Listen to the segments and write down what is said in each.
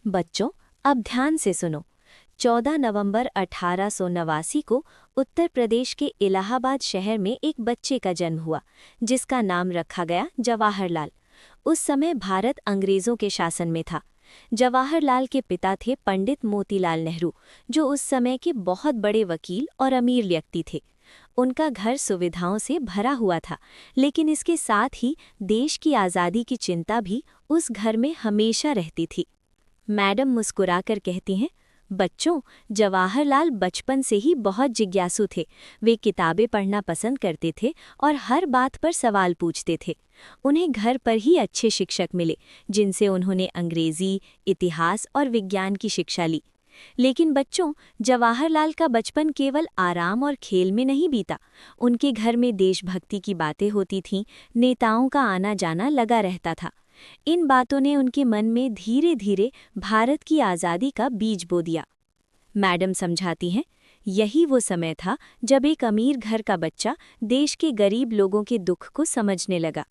बच्चों, अब ध्यान से सुनो। 14 नवंबर 1889 को उत्तर प्रदेश के इलाहाबाद शहर में एक बच्चे का जन्म हुआ, जिसका नाम रखा गया जवाहरलाल। उस समय भारत अंग्रेजों के शासन में था। जवाहरलाल के पिता थे पंडित मोतीलाल नेहरू, जो उस समय के बहुत बड़े वकील और अमीर व्यक्ति थे। उनका घर सुविधाओं से भरा हुआ था, लेकिन इसके साथ ही देश की आज़ादी की चिंता भी उस घर में हमेशा रहती थी। मैडम मुस्कुराकर कहती हैं, बच्चों, जवाहरलाल बचपन से ही बहुत जिज्ञासु थे। वे किताबें पढ़ना पसंद करते थे और हर बात पर सवाल पूछते थे। उन्हें घर पर ही अच्छे शिक्षक मिले, जिनसे उन्होंने अंग्रेजी, इतिहास और विज्ञान की शिक्षा ली। लेकिन बच्चों, जवाहरलाल का बचपन केवल आराम और खेल में नहीं बीता। उनके घर में देशभक्ति की बातें होती थीं, नेताओं का आना जाना लगा रहता था। इन बातों ने उनके मन में धीरे धीरे भारत की आज़ादी का बीज बो दिया। मैडम समझाती हैं, यही वो समय था जब एक अमीर घर का बच्चा देश के गरीब लोगों के दुख को समझने लगा।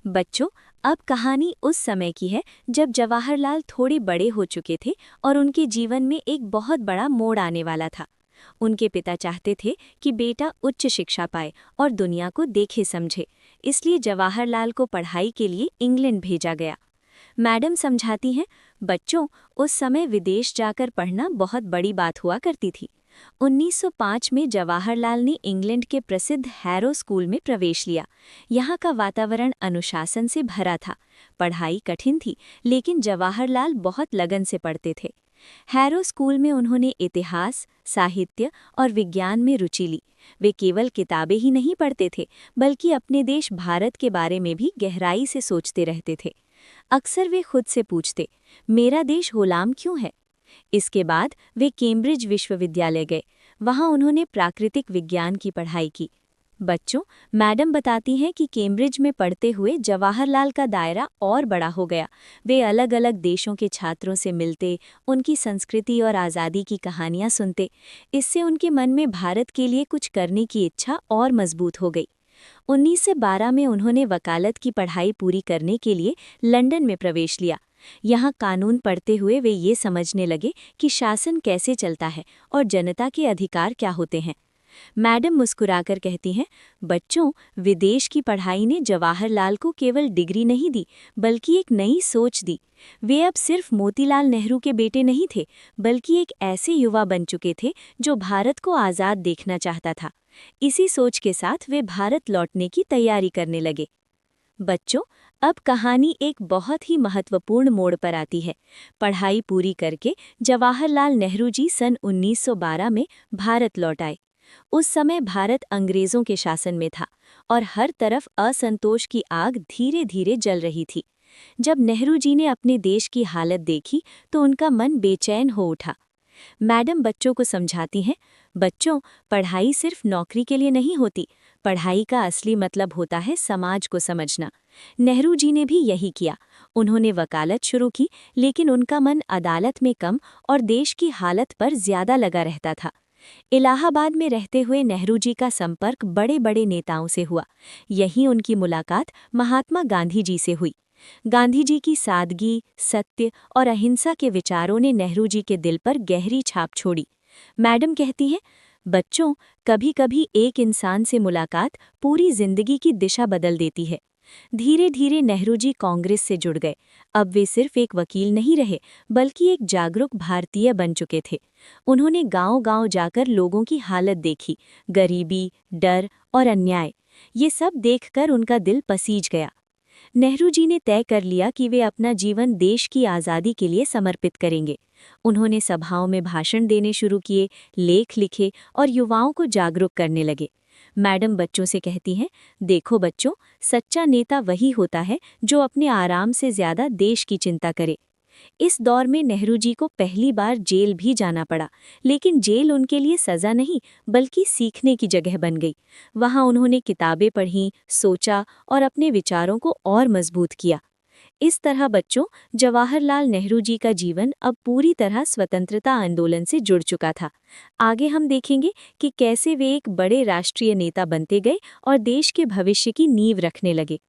बच्चों, अब कहानी उस समय की है जब जवाहरलाल थोड़े बड़े हो चुके थे और उनके जीवन में एक बहुत बड़ा मोड़ आने वाला था। उनके पिता चाहते थे कि बेटा उच्च शिक्षा पाए और दुनिया को देखे समझे, इसलिए जवाहरलाल को पढ़ाई के लिए इंग्लैंड भेजा गया। मैडम समझाती हैं, बच्चों, उस समय विदेश जाकर पढ़ना बहुत बड़ी बात हुआ करती थी। 1905 में जवाहरलाल ने इंग्लैंड के प्रसिद्ध हैरो स्कूल में प्रवेश लिया। यहाँ का वातावरण अनुशासन से भरा था। पढ़ाई कठिन थी, लेकिन जवाहरलाल बहुत लगन से पढ़ते थे। हैरो स्कूल में उन्होंने इतिहास, साहित्य और विज्ञान में रुचि ली। वे केवल किताबें ही नहीं पढ़ते थे, बल्कि अपने देश भारत के बारे में भी गहराई से सोचते रहते थे। अक्सर वे खुद से पूछते, मेरा देश गुलाम क्यों है? इसके बाद वे कैम्ब्रिज विश्वविद्यालय गए। वहां उन्होंने प्राकृतिक विज्ञान की पढ़ाई की। बच्चों, मैडम बताती हैं कि कैम्ब्रिज में पढ़ते हुए जवाहरलाल का दायरा और बड़ा हो गया। वे अलग अलग देशों के छात्रों से मिलते, उनकी संस्कृति और आज़ादी की कहानियां सुनते। इससे उनके मन में भारत के लिए कुछ करने की इच्छा और मजबूत हो गई। 1912 में उन्होंने वकालत की पढ़ाई पूरी करने के लिए लंदन में प्रवेश लिया। यहाँ कानून पढ़ते हुए वे ये समझने लगे कि शासन कैसे चलता है और जनता के अधिकार क्या होते हैं। मैडम मुस्कुराकर कहती हैं, बच्चों, विदेश की पढ़ाई ने जवाहरलाल को केवल डिग्री नहीं दी, बल्कि एक नई सोच दी। वे अब सिर्फ मोतीलाल नेहरू के बेटे नहीं थे, बल्कि एक ऐसे युवा बन चुके थे जो भारत को आज़ाद देखना चाहता था। इसी सोच के साथ वे भारत लौटने की तैयारी करने लगे। बच्चों, अब कहानी एक बहुत ही महत्वपूर्ण मोड़ पर आती है। पढ़ाई पूरी करके जवाहरलाल नेहरू जी सन 1912 में भारत लौट आए। उस समय भारत अंग्रेजों के शासन में था और हर तरफ असंतोष की आग धीरे धीरे जल रही थी। जब नेहरू जी ने अपने देश की हालत देखी तो उनका मन बेचैन हो उठा। मैडम बच्चों को समझाती हैं, बच्चों, पढ़ाई सिर्फ नौकरी के लिए नहीं होती। पढ़ाई का असली मतलब होता है समाज को समझना। नेहरू जी ने भी यही किया। उन्होंने वकालत शुरू की, लेकिन उनका मन अदालत में कम और देश की हालत पर ज्यादा लगा रहता था। इलाहाबाद में रहते हुए नेहरू जी का संपर्क बड़े बड़े नेताओं से हुआ। यहीं उनकी मुलाकात महात्मा गांधी जी से हुई। गांधी जी की सादगी, सत्य और अहिंसा के विचारों ने नेहरू जी के दिल पर गहरी छाप छोड़ी। मैडम कहती हैं, बच्चों, कभी कभी एक इंसान से मुलाकात पूरी जिंदगी की दिशा बदल देती है। धीरे धीरे नेहरू जी कांग्रेस से जुड़ गए। अब वे सिर्फ एक वकील नहीं रहे, बल्कि एक जागरूक भारतीय बन चुके थे। उन्होंने गांव-गांव जाकर लोगों की हालत देखी, गरीबी, डर और अन्याय। ये सब देखकर उनका दिल पसीज गया। नेहरू जी ने तय कर लिया कि वे अपना जीवन देश की आज़ादी के लिए समर्पित करेंगे। उन्होंने सभाओं में भाषण देने शुरू किए, लेख लिखे और युवाओं को जागरूक करने लगे। मैडम बच्चों से कहती हैं, देखो बच्चों, सच्चा नेता वही होता है जो अपने आराम से ज्यादा देश की चिंता करे। इस दौर में नेहरू जी को पहली बार जेल भी जाना पड़ा, लेकिन जेल उनके लिए सजा नहीं, बल्कि सीखने की जगह बन गई। वहां उन्होंने किताबें पढ़ीं, सोचा और अपने विचारों को और मजबूत किया। इस तरह बच्चों, जवाहरलाल नेहरू जी का जीवन अब पूरी तरह स्वतंत्रता आंदोलन से जुड़ चुका था। आगे हम देखेंगे कि कैसे वे एक बड़े राष्ट्रीय नेता बनते गए और देश के भविष्य की नींव रखने लगे।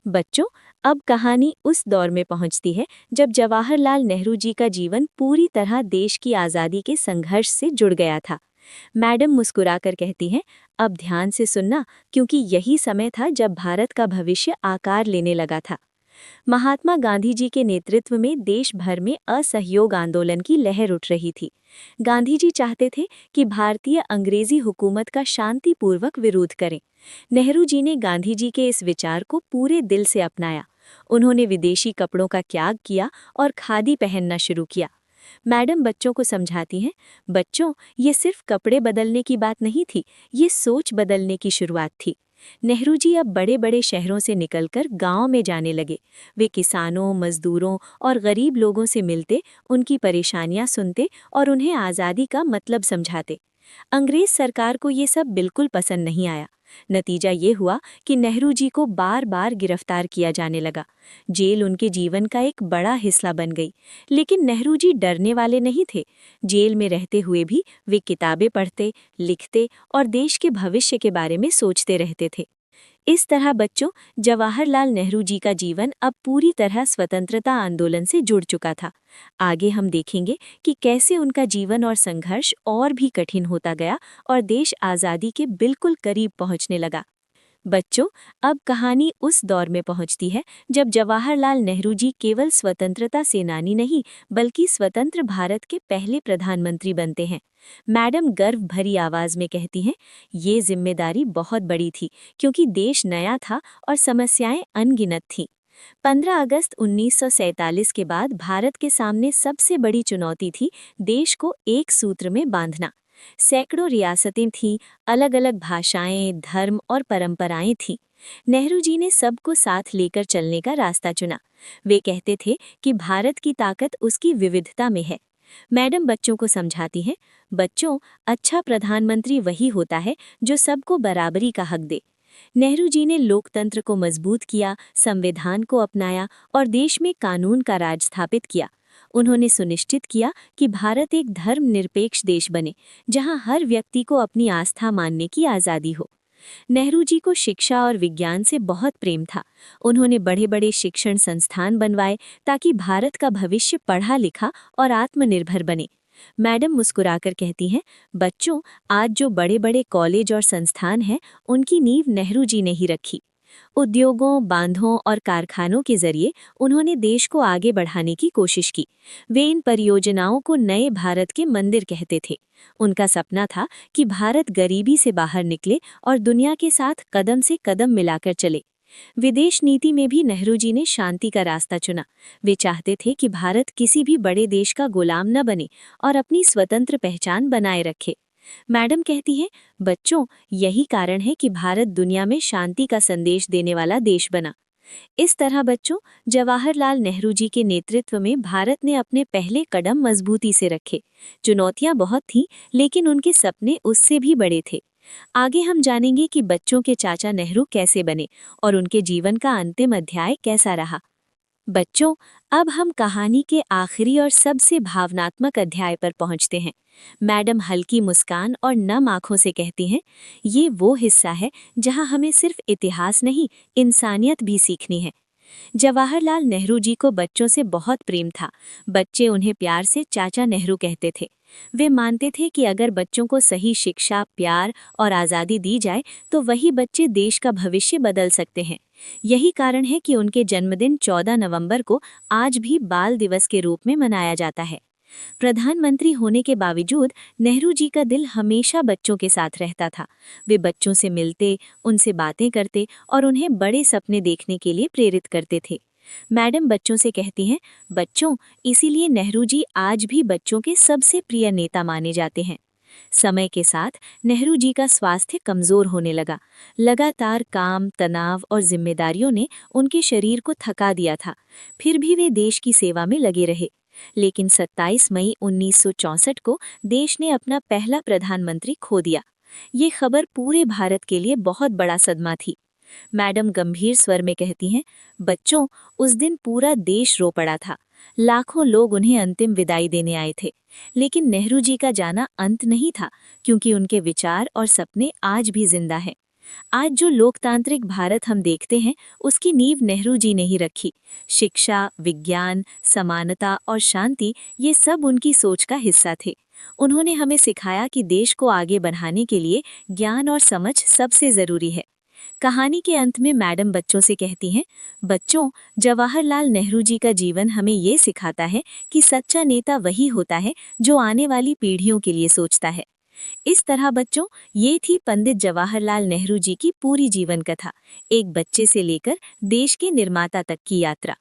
बच्चों, अब कहानी उस दौर में पहुंचती है जब जवाहरलाल नेहरू जी का जीवन पूरी तरह देश की आज़ादी के संघर्ष से जुड़ गया था। मैडम मुस्कुराकर कहती हैं, अब ध्यान से सुनना, क्योंकि यही समय था जब भारत का भविष्य आकार लेने लगा था। महात्मा गांधी जी के नेतृत्व में देश भर में असहयोग आंदोलन की लहर उठ रही थी। गांधी जी चाहते थे कि भारतीय अंग्रेजी हुकूमत का शांतिपूर्वक विरोध करें। नेहरू जी ने गांधी जी के इस विचार को पूरे दिल से अपनाया। उन्होंने विदेशी कपड़ों का त्याग किया और खादी पहनना शुरू किया। मैडम बच्चों को समझाती हैं, बच्चों, ये सिर्फ कपड़े बदलने की बात नहीं थी, ये सोच बदलने की शुरुआत थी। नेहरू जी अब बड़े बड़े शहरों से निकलकर गांव में जाने लगे। वे किसानों, मजदूरों और गरीब लोगों से मिलते, उनकी परेशानियां सुनते और उन्हें आज़ादी का मतलब समझाते। अंग्रेज सरकार को ये सब बिल्कुल पसंद नहीं आया। नतीजा ये हुआ कि नेहरू जी को बार बार गिरफ्तार किया जाने लगा। जेल उनके जीवन का एक बड़ा हिस्सा बन गई। लेकिन नेहरू जी डरने वाले नहीं थे। जेल में रहते हुए भी वे किताबें पढ़ते, लिखते और देश के भविष्य के बारे में सोचते रहते थे। इस तरह बच्चों, जवाहरलाल नेहरू जी का जीवन अब पूरी तरह स्वतंत्रता आंदोलन से जुड़ चुका था। आगे हम देखेंगे कि कैसे उनका जीवन और संघर्ष और भी कठिन होता गया और देश आज़ादी के बिल्कुल करीब पहुंचने लगा। बच्चों, अब कहानी उस दौर में पहुंचती है जब जवाहरलाल नेहरू जी केवल स्वतंत्रता सेनानी नहीं, बल्कि स्वतंत्र भारत के पहले प्रधानमंत्री बनते हैं। मैडम गर्व भरी आवाज में कहती हैं, ये जिम्मेदारी बहुत बड़ी थी, क्योंकि देश नया था और समस्याएं अनगिनत थीं। 15 अगस्त 1947 के बाद भारत के सामने सबसे बड़ी चुनौती थी देश को एक सूत्र में बांधना। सैकड़ों रियासतें थीं, अलग अलग भाषाएं, धर्म और परंपराएं थीं। नेहरू जी ने सबको साथ लेकर चलने का रास्ता चुना। वे कहते थे कि भारत की ताकत उसकी विविधता में है। मैडम बच्चों को समझाती हैं, बच्चों, अच्छा प्रधानमंत्री वही होता है जो सबको बराबरी का हक दे। नेहरू जी ने लोकतंत्र को मजबूत किया, संविधान को अपनाया और देश में कानून का राज स्थापित किया। उन्होंने सुनिश्चित किया कि भारत एक धर्मनिरपेक्ष देश बने, जहां हर व्यक्ति को अपनी आस्था मानने की आज़ादी हो। नेहरू जी को शिक्षा और विज्ञान से बहुत प्रेम था। उन्होंने बड़े बड़े शिक्षण संस्थान बनवाए ताकि भारत का भविष्य पढ़ा लिखा और आत्मनिर्भर बने। मैडम मुस्कुराकर कहती हैं, बच्चों, आज जो बड़े बड़े कॉलेज और संस्थान हैं, उनकी नींव नेहरू जी ने ही रखी। उद्योगों, बांधों और कारखानों के जरिए उन्होंने देश को आगे बढ़ाने की कोशिश की। वे इन परियोजनाओं को नए भारत के मंदिर कहते थे। उनका सपना था कि भारत गरीबी से बाहर निकले और दुनिया के साथ कदम से कदम मिलाकर चले। विदेश नीति में भी नेहरू जी ने शांति का रास्ता चुना। वे चाहते थे कि भारत किसी भी बड़े देश का गुलाम न बने और अपनी स्वतंत्र पहचान बनाए रखे। मैडम कहती हैं, बच्चों, यही कारण है कि भारत दुनिया में शांति का संदेश देने वाला देश बना। इस तरह बच्चों, जवाहरलाल नेहरू जी के नेतृत्व में भारत ने अपने पहले कदम मजबूती से रखे। चुनौतियां बहुत थीं, लेकिन उनके सपने उससे भी बड़े थे। आगे हम जानेंगे कि बच्चों के चाचा नेहरू कैसे बने और उनके जीवन का अंतिम अध्याय कैसा रहा। बच्चों, अब हम कहानी के आखिरी और सबसे भावनात्मक अध्याय पर पहुंचते हैं। मैडम हल्की मुस्कान और नम आंखों से कहती हैं, ये वो हिस्सा है जहां हमें सिर्फ इतिहास नहीं, इंसानियत भी सीखनी है। जवाहरलाल नेहरू जी को बच्चों से बहुत प्रेम था। बच्चे उन्हें प्यार से चाचा नेहरू कहते थे। वे मानते थे कि अगर बच्चों को सही शिक्षा, प्यार और आज़ादी दी जाए तो वही बच्चे देश का भविष्य बदल सकते हैं। यही कारण है कि उनके जन्मदिन 14 नवंबर को आज भी बाल दिवस के रूप में मनाया जाता है। प्रधानमंत्री होने के बावजूद नेहरू जी का दिल हमेशा बच्चों के साथ रहता था। वे बच्चों से मिलते, उनसे बातें करते और उन्हें बड़े सपने देखने के लिए प्रेरित करते थे। मैडम बच्चों से कहती हैं, बच्चों, इसीलिए नेहरू जी आज भी बच्चों के सबसे प्रिय नेता माने जाते हैं। समय के साथ नेहरू जी का स्वास्थ्य कमजोर होने लगा। लगातार काम, तनाव और जिम्मेदारियों ने उनके शरीर को थका दिया था। फिर भी वे देश की सेवा में लगे रहे। लेकिन 27 मई 1964 को देश ने अपना पहला प्रधानमंत्री खो दिया। ये खबर पूरे भारत के लिए बहुत बड़ा सदमा थी। मैडम गंभीर स्वर में कहती हैं, बच्चों, उस दिन पूरा देश रो पड़ा था। लाखों लोग उन्हें अंतिम विदाई देने आए थे। लेकिन नेहरू जी का जाना अंत नहीं था, क्योंकि उनके विचार और सपने आज भी जिंदा हैं। आज जो लोकतांत्रिक भारत हम देखते हैं, उसकी नींव नेहरू जी ने ही रखी। शिक्षा, विज्ञान, समानता और शांति, ये सब उनकी सोच का हिस्सा थे। उन्होंने हमें सिखाया कि देश को आगे बढ़ाने के लिए ज्ञान और समझ सबसे जरूरी है। कहानी के अंत में मैडम बच्चों से कहती हैं, बच्चों, जवाहरलाल नेहरू जी का जीवन हमें ये सिखाता है कि सच्चा नेता वही होता है जो आने वाली पीढ़ियों के लिए सोचता है। इस तरह बच्चों, ये थी पंडित जवाहरलाल नेहरू जी की पूरी जीवन कथा, एक बच्चे से लेकर देश के निर्माता तक की यात्रा।